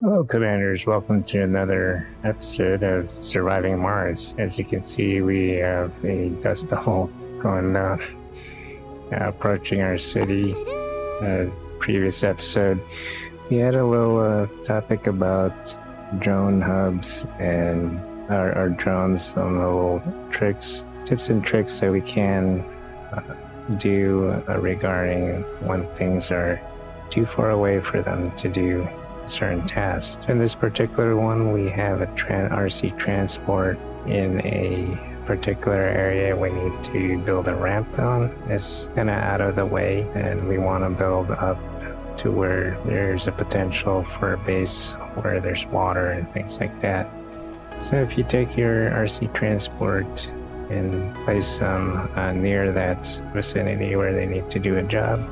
Hello, Commanders. Welcome to another episode of Surviving Mars. As you can see, we have a dust devil going down, approaching our city. Previous episode, we had a little topic about drone hubs and our drones, some little tips and tricks that we can do regarding when things are too far away for them to do certain tasks. In this particular one, we have a RC transport in a particular area we need to build a ramp on. It's kind of out of the way, and we want to build up to where there's a potential for a base where there's water and things like that. So if you take your RC transport and place them near that vicinity where they need to do a job,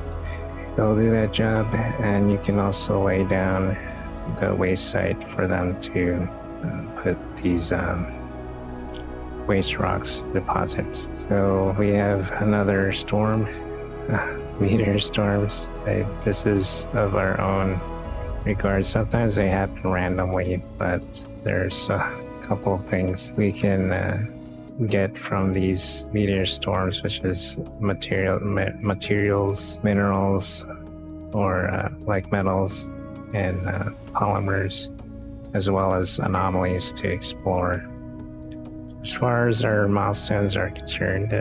they'll do that job, and you can also lay down the waste site for them to put these waste rocks deposits. So we have another storm, meteor storms. This is of our own regard. Sometimes they happen randomly, but there's a couple of things we can get from these meteor storms, which is materials, minerals, or like metals and polymers, as well as anomalies to explore. As far as our milestones are concerned,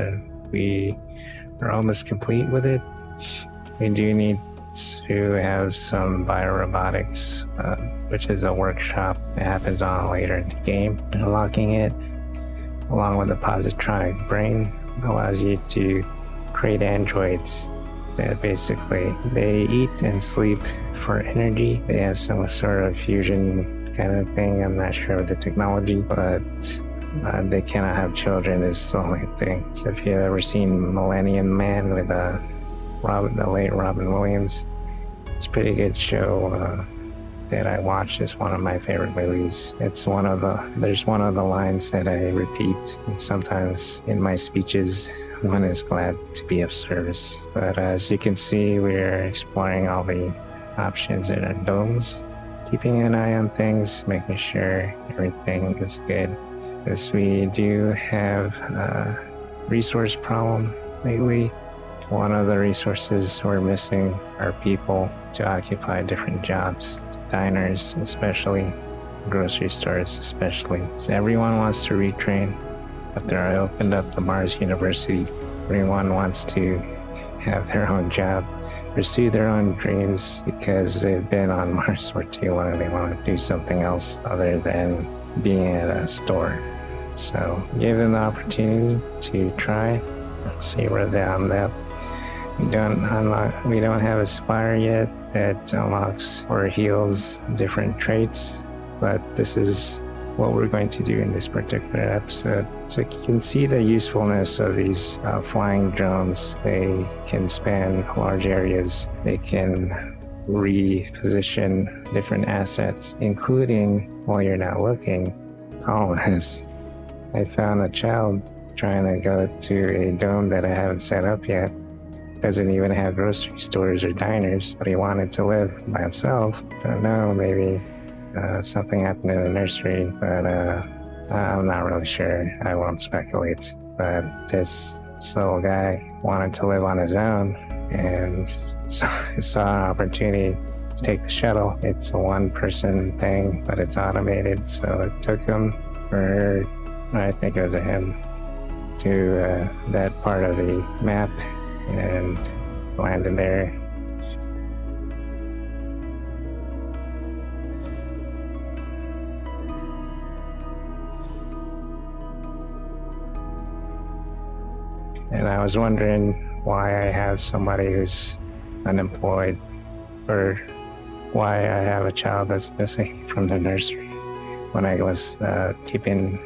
we are almost complete with it. We do need to have some biorobotics, which is a workshop that happens on later in the game. Unlocking it along with a positronic brain allows you to create androids that basically they eat and sleep for energy. They have some sort of fusion kind of thing. I'm not sure of the technology, but they cannot have children is the only thing. So if you've ever seen Millennium Man with the late Robin Williams, it's a pretty good show that I watched. Is one of my favorite movies. There's one of the lines that I repeat, and sometimes in my speeches, one is glad to be of service. But as you can see, we're exploring all the options in our domes, keeping an eye on things, making sure everything is good. Because we do have a resource problem lately. One of the resources we're missing are people to occupy different jobs. Diners especially, grocery stores especially. So everyone wants to retrain. After I opened up the Mars University, everyone wants to have their own job, pursue their own dreams, because they've been on Mars for too long and they want to do something else other than being at a store. So give them the opportunity to try, see where they end up. We don't have a spire yet that unlocks or heals different traits, but this is what we're going to do in this particular episode. So you can see the usefulness of these flying drones. They can span large areas. They can reposition different assets, including, while you're not looking, colonists. I found a child trying to go to a dome that I haven't set up yet. Doesn't even have grocery stores or diners, but he wanted to live by himself. I don't know, maybe something happened in the nursery, but I'm not really sure. I won't speculate. But this little guy wanted to live on his own, and so he saw an opportunity to take the shuttle. It's a one-person thing, but it's automated, so it took him for, I think it was a him, to that part of the map and landed there. And I was wondering why I have somebody who's unemployed, or why I have a child that's missing from the nursery, when I was keeping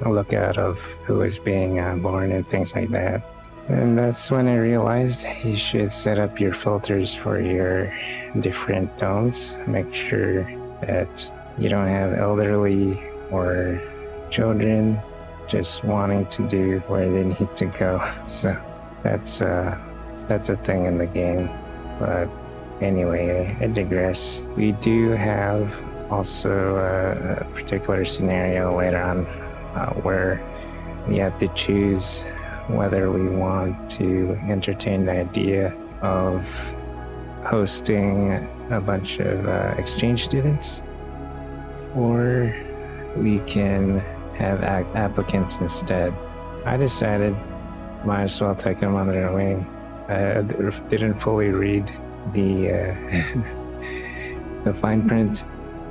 a lookout of who is being born and things like that. And that's when I realized you should set up your filters for your different domes. Make sure that you don't have elderly or children just wanting to do where they need to go. So that's a thing in the game. But Anyway, I digress. We do have also a particular scenario later on where we have to choose whether we want to entertain the idea of hosting a bunch of exchange students, or we can have applicants instead. I decided might as well take them under the wing. I didn't fully read the the fine print.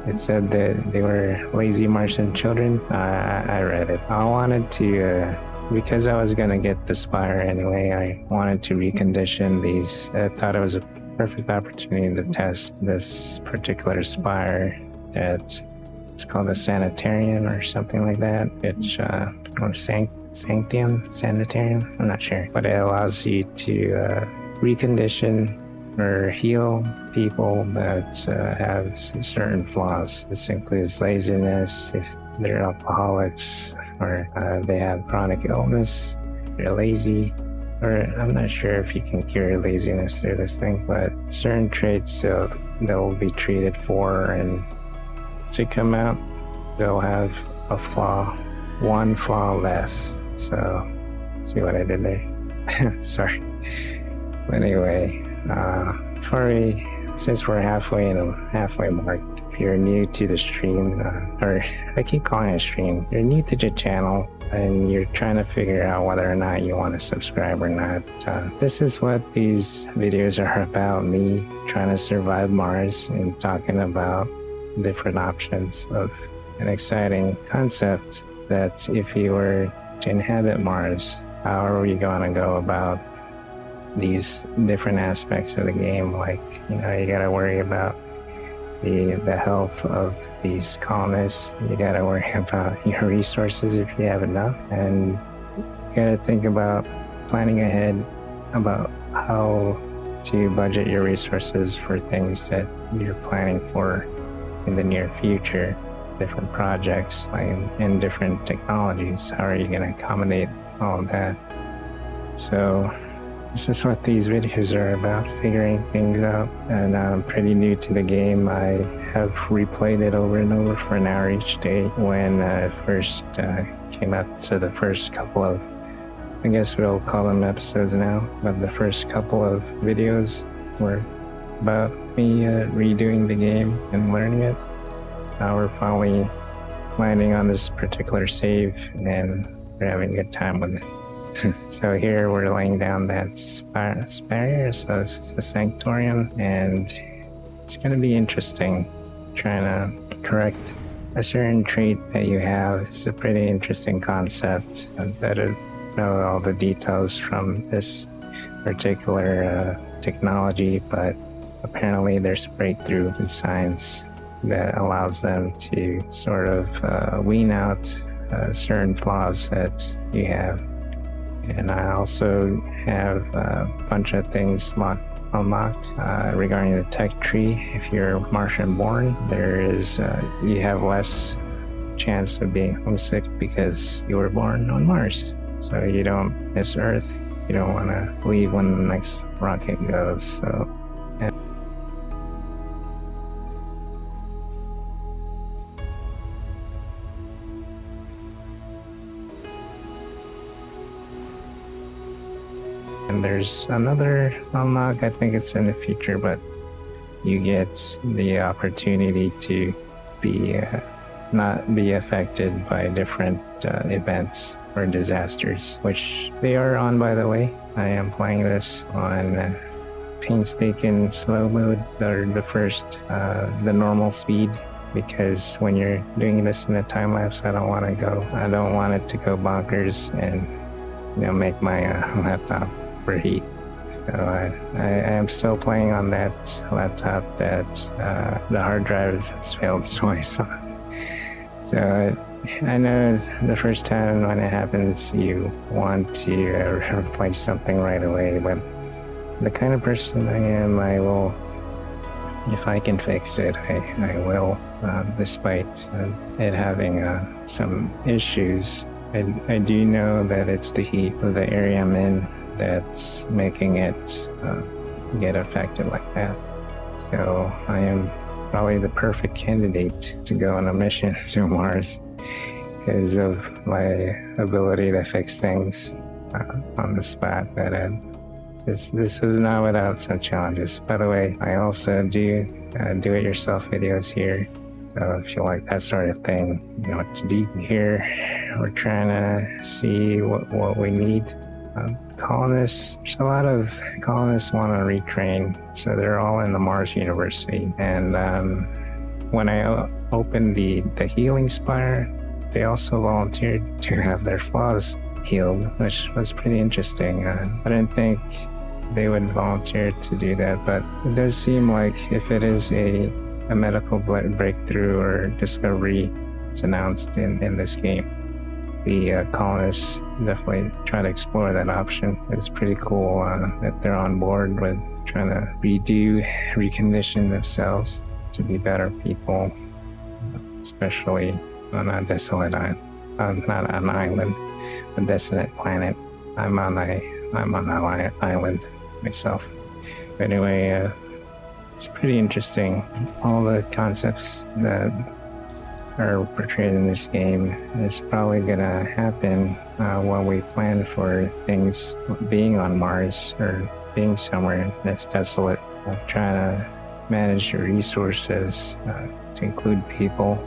It said that they were lazy Martian children. I read it. I wanted to, because I was gonna get the Spire anyway, I wanted to recondition these. I thought it was a perfect opportunity to test this particular Spire that it's called a Sanatorium or something like that. It's or Sanitarium, I'm not sure. But it allows you to recondition or heal people that have certain flaws. This includes laziness, if they're alcoholics, or they have chronic illness, they're lazy, or I'm not sure if you can cure laziness through this thing, but certain traits they'll be treated for, and to come out, they'll have a flaw, one flaw less. So, see what I did there? Sorry. But anyway, since we're halfway mark, if you're new to the stream, or I keep calling it a stream, you're new to the channel and you're trying to figure out whether or not you want to subscribe or not, this is what these videos are about, me trying to survive Mars and talking about different options of an exciting concept that if you were to inhabit Mars, how are we going to go about these different aspects of the game? Like, you gotta worry about the health of these colonists, you gotta worry about your resources if you have enough, and you gotta think about planning ahead about how to budget your resources for things that you're planning for in the near future, different projects and different technologies. How are you going to accommodate all of that? So this is what these videos are about, figuring things out. And I'm pretty new to the game. I have replayed it over and over for an hour each day when I first came out to the first couple of, I guess we'll call them episodes now, but the first couple of videos were about me redoing the game and learning it. Now we're finally landing on this particular save and we're having a good time with it. So here we're laying down that spire, so it's the Sanatorium, and it's going to be interesting trying to correct a certain trait that you have. It's a pretty interesting concept that I know all the details from this particular technology, but apparently there's a breakthrough in science that allows them to sort of wean out certain flaws that you have. And I also have a bunch of things unlocked regarding the tech tree. If you're Martian born, you have less chance of being homesick because you were born on Mars. So you don't miss Earth. You don't want to leave when the next rocket goes. So. And there's another unlock, I think it's in the future, but you get the opportunity to not be affected by different events or disasters, which they are on, by the way. I am playing this on painstaking slow mode, or the normal speed, because when you're doing this in a time lapse, I don't want it to go bonkers and make my laptop overheat. So I am still playing on that laptop that the hard drive has failed twice on. So I know the first time when it happens, you want to replace something right away, but the kind of person I am, I will, if I can fix it, I will, despite it having some issues. I do know that it's the heat of the area I'm in that's making it get affected like that. So I am probably the perfect candidate to go on a mission to Mars because of my ability to fix things on the spot. But this was not without some challenges. By the way, I also do do-it-yourself videos here. So if you like that sort of thing, you know what to do here. We're trying to see what we need. Colonists, there's a lot of colonists want to retrain, so they're all in the Mars University. And when I opened the healing spire, they also volunteered to have their flaws healed, which was pretty interesting. I didn't think they would volunteer to do that, but it does seem like if it is a medical breakthrough or discovery, it's announced in this game, the colonists definitely try to explore that option. It's pretty cool that they're on board with trying to recondition themselves to be better people, especially on a desolate island, not an island, a desolate planet. I'm on an island myself. But anyway, it's pretty interesting. All the concepts that are portrayed in this game is probably gonna happen when we plan for things being on Mars or being somewhere that's desolate. Trying to manage your resources to include people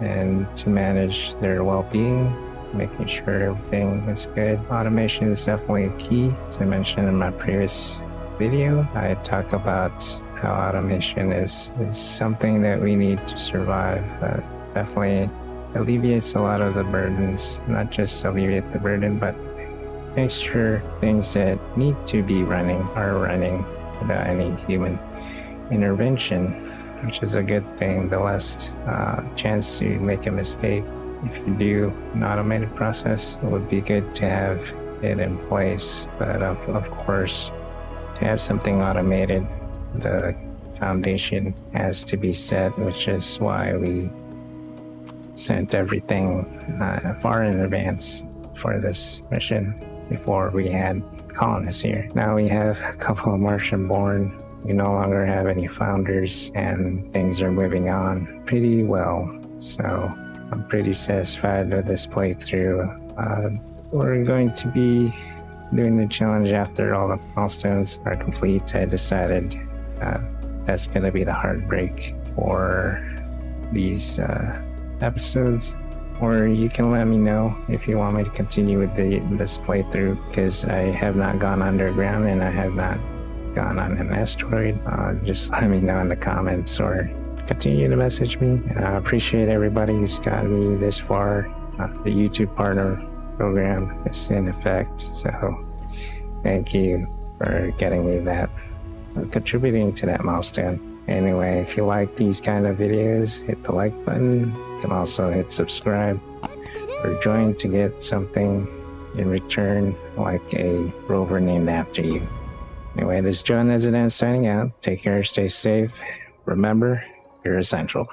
and to manage their well-being, making sure everything is good. Automation is definitely a key. As I mentioned in my previous video, I talk about how automation is something that we need to survive. Definitely alleviates a lot of the burdens, not just alleviate the burden, but make sure things that need to be running are running without any human intervention, which is a good thing. The less chance to make a mistake. If you do an automated process, it would be good to have it in place. But of course, to have something automated, the foundation has to be set, which is why we sent everything far in advance for this mission before we had colonists here. Now we have a couple of Martian born. We no longer have any founders and things are moving on pretty well. So I'm pretty satisfied with this playthrough. We're going to be doing the challenge after all the milestones are complete. I decided that's going to be the heartbreak for these episodes. Or you can let me know if you want me to continue with this playthrough, because I have not gone underground and I have not gone on an asteroid. Just let me know in the comments or continue to message me. I appreciate everybody who's gotten me this far. The YouTube partner program is in effect, so thank you for getting me that, contributing to that milestone. Anyway, if you like these kind of videos, hit the like button. You can also hit subscribe or join to get something in return, like a rover named after you. Anyway, this is Nezodam signing out. Take care, stay safe. Remember, you're essential.